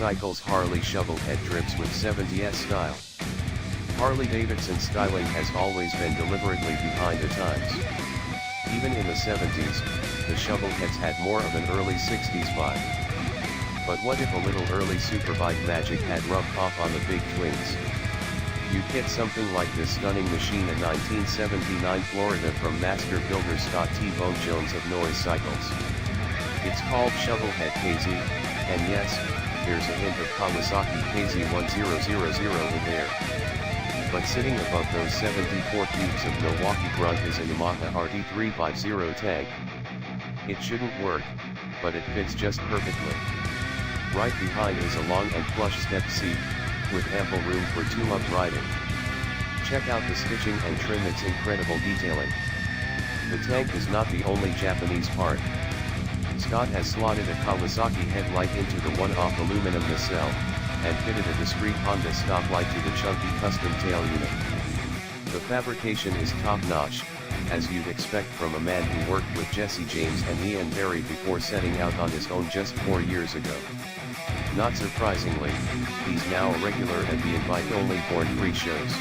motorcycles. Harley Shovelhead drips with 70s style. Harley-Davidson styling has always been deliberately behind the times. Even in the 70s, the Shovelheads had more of an early 60s vibe. But what if a little early superbike magic had rubbed off on the big twins? You'd get something like this stunning machine in 1979 Florida from master builder Scott T-Bone Jones of Noise Cycles. It's called Shovelhead KZ, and yes, there's a hint of Kawasaki KZ1000 in there. But sitting above those 74 cubes of Milwaukee grunt is a Yamaha RD350 tank. It shouldn't work, but it fits just perfectly. Right behind is a long and plush step seat, with ample room for two-up riding. Check out the stitching and trim, its incredible detailing. The tank is not the only Japanese part. Scott has slotted a Kawasaki headlight into the one-off aluminum nacelle, and fitted a discreet Honda stoplight to the chunky custom tail unit. The fabrication is top-notch, as you'd expect from a man who worked with Jesse James and Ian Barry before setting out on his own just 4 years ago. Not surprisingly, he's now a regular at the invite-only Born Free shows.